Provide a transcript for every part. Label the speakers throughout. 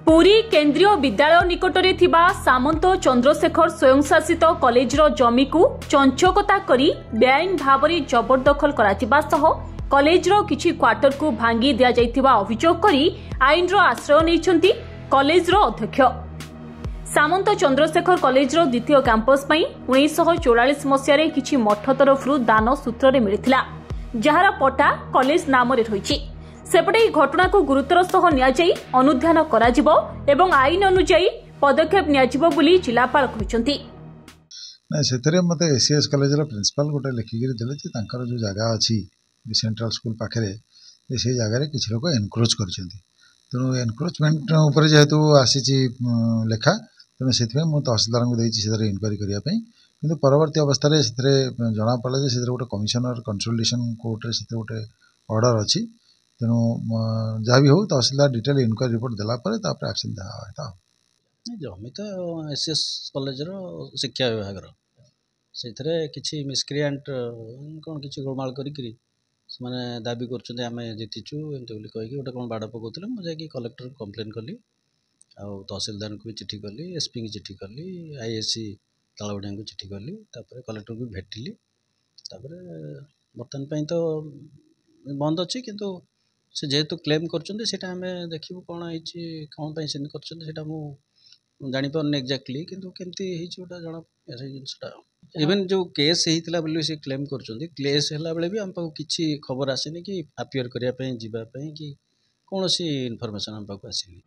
Speaker 1: पुरी केन्द्रीय विद्यालय निकटरे थिबा सामंत चंद्रशेखर स्वयंशासित कॉलेजर जमी को चंचकता करी बेआईन भावरे जबरदखल कराजिबा सह कॉलेजर किछि क्वार्टर को भांगी दिया जाइथिबा अभियोग करी आईनर आश्रय नैछंती कॉलेजर अध्यक्ष। सामंत चंद्रशेखर कॉलेजर द्वितीय कैंपस पई 1944 मसियारे किछि मठ तरफरु दान सूत्र मिलिथिला, जहार पटा कॉलेज नाम रे रहिछि। सेपटे घटना को गुरुतर सह नियाजाई अनुध्यान कराजिबो एवं आईन अनुसार पदक्षेप नियाजिबो बोली जिलापाल कहिसंती।
Speaker 2: सेतरे मते एसीएस कॉलेज रो प्रिंसिपल गोटे लिखिक देले जे तांकर जो जगह अछि सेंट्रल स्कूल पाखरे से जगह रे किछ लोक एनक्रोच करछंती। तेणु एनक्रोचमेंट ऊपर जेहेतु आसीची लेखा तेणु से मु तहसीलदार को देइछि से इनक्वारी करिया पई, किंतु परवर्ती अवस्था रे से जना पड़े जे से गोटे कमिशनर कंसल्टेशन कोर्ट रे से गोटे ऑर्डर अछि। तेणु जहाँ भी हो तहसीलदार डिटेल इनक्वारी रिपोर्ट देला परे तापर एक्शन दिया।
Speaker 3: जमी तो एसीएस कॉलेज शिक्षा विभाग से किसी मिसक्रिएंट कौन किसी गोलमाल करी माने दाबी कर आम जीतिचु एमती कहीकि गोटे कौन बाड़ पकाउले मुझे कलेक्टर कंप्लेन कली आ तहसीलदार को भी चिठी कली, एसपी की चिठी कली, आईएससी तालबड़िया को चिठी कली, कलेक्टर को भेटिली। बर्तमान तो बंद अच्छी किंतु से जेहेतु क्लेम करते आम देखू कौन कौन से कर जापार एक्जाक्टली किंतु केमती गोटा जना जिनसा इवेन जो केस होता से क्लेम कर केस है बेले भी आम पाक किसी खबर आसनी कि अपियर करने जावाई कि कौन सी इनफर्मेशन आम पाक आसनी।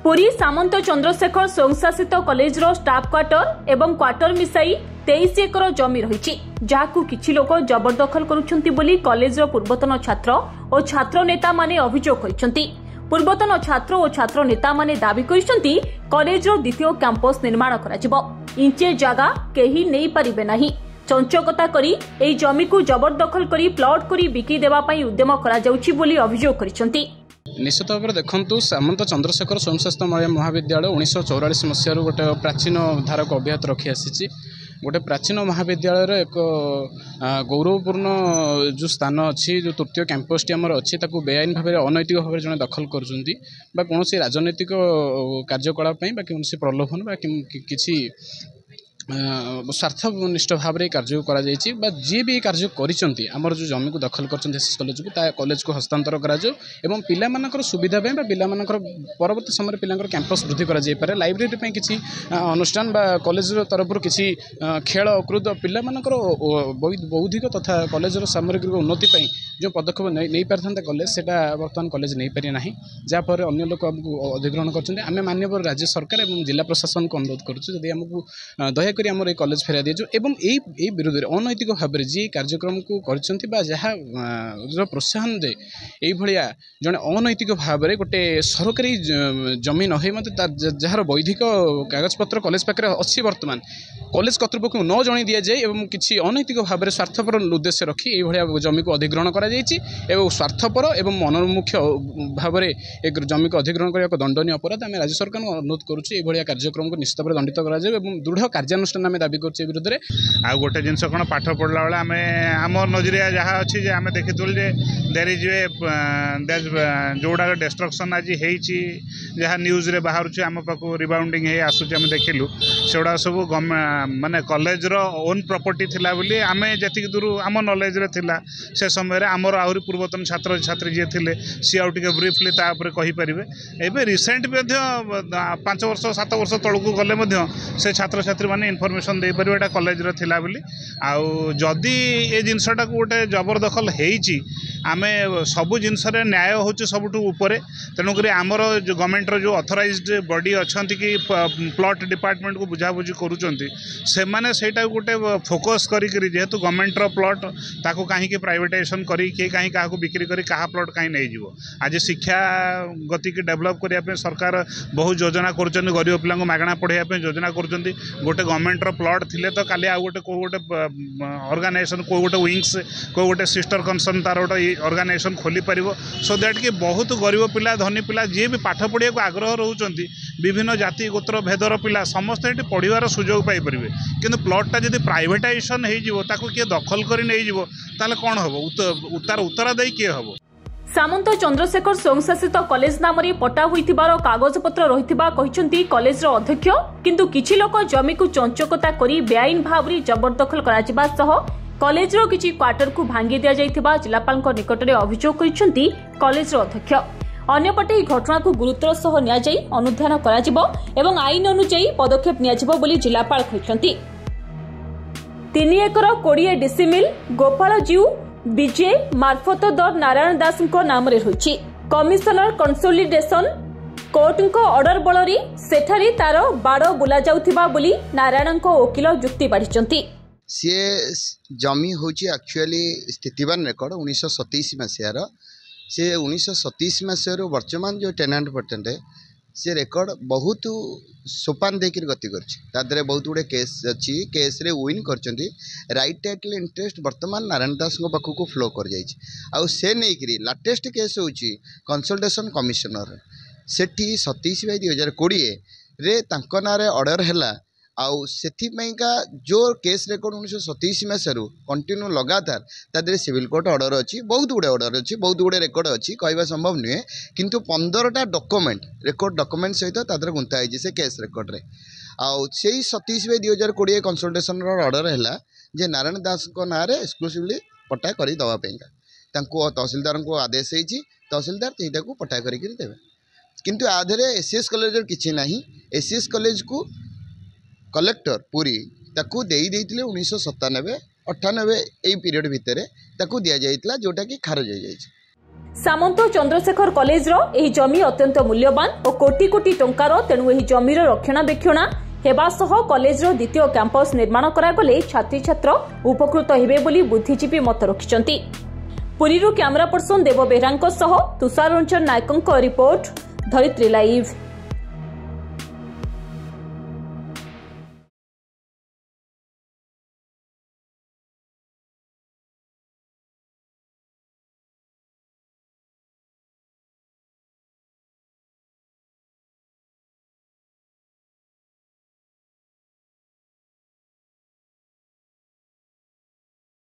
Speaker 1: पुरी सामंत चंद्रशेखर स्वयंशासित कॉलेजर स्टाफ क्वार्टर एवं क्वार्टर मिसाई 23 एकर जमी रही, जहां किछि लोक जबरदखल करुछंती बोली कॉलेजर पूर्वतन छात्र और छात्र नेता माने अभियोग करिसंती। पूर्वतन छात्र और छात्र नेता माने दाबी करिसंती कॉलेजर द्वितीय कैंपस निर्माण कराजिबो, इंचे जगह केही नै परिबे नाही। चंचकता करी एई जमी को जबरदखल करी प्लॉट करी बिकी देबा पई उद्यम करा जाउछि बोली अभियोग करिसंती।
Speaker 4: निश्चित भाव में देखु सामंत चंद्रशेखर स्वयंशासित महाविद्यालय 1944 मसीह गोटे प्राचीन धारक अब्याहत रखी आसी। गोटे प्राचीन महाविद्यालय एक गौरवपूर्ण जो स्थान अच्छी जो तृतीय कैंपस टी आमर अच्छी बेआईन भाव में अनैतिक भाव में जड़े दखल कर कौन राजनैतिक कार्यकलाप कौन प्रलोभन किसी स्वार्थनिष्ठ भाव में कार्य कर जी भी कार्य करमर जो जमी को दखल कर कॉलेज को कॉलेज को हस्तांतर करा एवं पिला सुविधा पिला परवर्ती समय पिला कैंपस वृद्धि कर लाइब्रेरी किसी अनुष्ठान कॉलेज तरफ किसी खेल कूद पिला बौद्धिक तथा कॉलेजर सामग्रिक उन्नति जो पदक्षेप नहीं पारि कॉलेज से बर्तमान कॉलेज नहीं पारि ना, जहाँफल अन्य लोक आमको अधिग्रहण कर माननीय राज्य सरकार और जिला प्रशासन को अनुरोध करुँच आमको दयाकोरी आमर ये कॉलेज फेरा दिजु एवं यही विरोध में अनैतिक भाव में जी कार्यक्रम को जहाँ प्रोत्साहन दे ये जड़े अनैतिक भाव में गोटे सरकारी जमी न मत जार वैधिक कागजपत्र कॉलेज पाखे अच्छी बर्तमान कॉलेज कर्तृपक्ष न जन दि जाए और किसी अनैतिक भाव में स्वार्थपर उद्देश्य रखी ये जमी को अधिग्रहण कर स्वार्थपर एवं मनोमुख्य भाव में एक जमी को अधिग्रहण करने को दंडनीय अपराध आम राज्य सरकार को अनुरोध करुँ कार्यक्रम को निश्चित भाव दंडित कर दृढ़ कार्यानुष्ठान आम दाबी कर विरोध में।
Speaker 5: आ गोटे जिनस कौन पाठ पढ़ला बेले आम आम नजरिया जहाँ अच्छी आम देखी देर इज जोड़ा डिस्ट्रक्शन आज जहाँ न्यूज रे बाहर आम पाक रिबाउंडिंग आसूँ आम देखिलु से सब माने कॉलेज रो ओन प्रॉपर्टी थिला बोली आम जी दूर आम नॉलेज रे थिला से समय आमर आहरी पूर्वतन छात्र छात्री जी थे सी आउ टे ब्रीफली कहीपर एवं रिसेंट 5 वर्ष 7 वर्ष तलू गले से छात्र छात्री मैंने इनफर्मेशन दे पारे एटा कॉलेज रो थिला बोली आउ जदि ए जिनसटा को गोटे जबरदखल हेची आमे सबु जिनस न्याय होचे सबुठु ऊपर तेणुक आमर जो गवर्नमेंट जो ऑथराइज्ड बॉडी अच्छा कि प्लॉट डिपार्टमेंट को बुझाबुझी करुँच से मैंने सेटा गोटे फोकस करी जेहेतु गवर्नमेंट प्लॉट ताको कहीं प्राइवेटाइजेशन करी किए कहीं क्या बिक्री करी क्या प्लॉट कहीं नहीं जीवो। आज शिक्षा गति की डेवलप करने सरकार बहुत योजना कर गरीब पिला मागणा पढ़ाई योजना कर गोटे गवर्नमेंट प्लॉट थिले तो काली आ गोटे को गोटे ऑर्गेनाइजेशन को गोटे विंग्स को गोटे सिस्टर कंसर्न तार गोटे ऑर्गेनाइजेशन खोली पार सो दैट कि बहुत गरीब पिला धनी पिला जी भी पाठ पढ़ा को आग्रह रोचंती विभिन्न जाति गोत्र भेदर पिला समस्त ये पढ़ार सुजोग पाइपर किंतु प्लॉटा जब प्राइवेटाइजेशन हो किए दखल कर नहीं ताले कौन हम तार उत्तरदायी किए हम।
Speaker 1: सामंत चंद्रशेखर स्वयंशासित कॉलेज नाम पटा होइथिबार कागजपत्र रहिथिबा कहिसंती कॉलेजर अध्यक्ष किंतु किछि लोक जमी को चंचकता करी बेआईन भावरी जबरदखल कराजिबा सह कॉलेजर किछि क्वार्टर को भांगी दिया जाइथिबा जिलापाल निकट में अभियोग करिसंती कॉलेजर अध्यक्ष। अन्यपटे ଏହି ଘଟଣାକୁ ଗୁରୁତର ସହ ନିଆଯାଇ ଅନୁଧ୍ୟାନ କରାଯିବ ଏବଂ ଆଇନ ଅନୁଯାୟୀ ପଦକ୍ଷେପ ନିଆଯିବ ବୋଲି ଜିଲ୍ଲାପାଳ କହିଛନ୍ତି। 3 ଏକର 20 ଡିସିମିଲ୍ ଗୋପାଳଜିଉ ବିଜେ ମାର୍ଫତଦର ନାରାୟଣ ଦାସଙ୍କ ନାମରେ ରହିଛି। କମିଶନର କନସୋଲିଡେସନ କୋର୍ଟଙ୍କ ଅର୍ଡର ବଳରେ ସେଠାରେ ତାର ବାଡ଼ ବୁଲା ଯାଉଥିବା ବୋଲି ନାରାୟଣଙ୍କ ଓକିଲ ଯୁକ୍ତି ବାଢ଼ିଛନ୍ତି।
Speaker 6: सी जमी हूँ एक्चुअली स्थितिवान रेकर्ड 1927 मसीहार सी 1927 मसीह वर्तमान जो टेनांट पर्टेंट सी रेकर्ड बहुत सोपान देकर गति कर बहुत गुड़े केस अच्छी केस रे विन कर राइट टाइटल इंटरेस्ट वर्तमान नारायण दास पाखक फ्लो कर से नहीं लाटेस्ट केस हूँ कंसल्टेशन कमिशनर सेठी 27/2020 रे तांको नारे ऑर्डर है आउ सेथिपाइका जो केस रेकर्ड 1927 मसीह कंटिन्यू लगातार तादे सिविल कोर्ट ऑर्डर अच्छी बहुत गुड़े ऑर्डर अच्छी बहुत गुड़े रेकर्ड अच्छी कहवा संभव नुहे किंतु 15टा डॉक्यूमेंट रेकर्ड डॉक्यूमेंट सहित तादर गुंथाई से केस रेकर्ड रे आउ से 27/2020 कंसल्टेशन ऑर्डर है जे नारायण दास को ना एक्सक्लूसिवली पट्टा कर दवापाई तहसीलदार को आदेश होती तहसीलदार यहीटा को पट्टा करके देवे किंतु आधे एसीएस कॉलेज किसी ना एसीएस कॉलेज को कलेक्टर पुरी ताकू दे 1997-98 ए पीरियड भितर ताकू दिया जाइतला जोटा कि खारज हो जाइछ।
Speaker 1: सामंत चंद्रशेखर कॉलेज रो एही जमी अत्यंत मूल्यवान और कोटी कोटी टंकार तेणु एही जमीर रक्षणाबेक्षण हेबा सह कॉलेज रो द्वितीय कैंपस निर्माण करा गले छात्री छात्र उपकृत हेबे बोली बुद्धिजीवी मत रखिसंती। पुरीरू कैमरा पर्सन देव बेहरांक सह तुषार रंजन नायकंक रिपोर्ट धरित्री लाइव।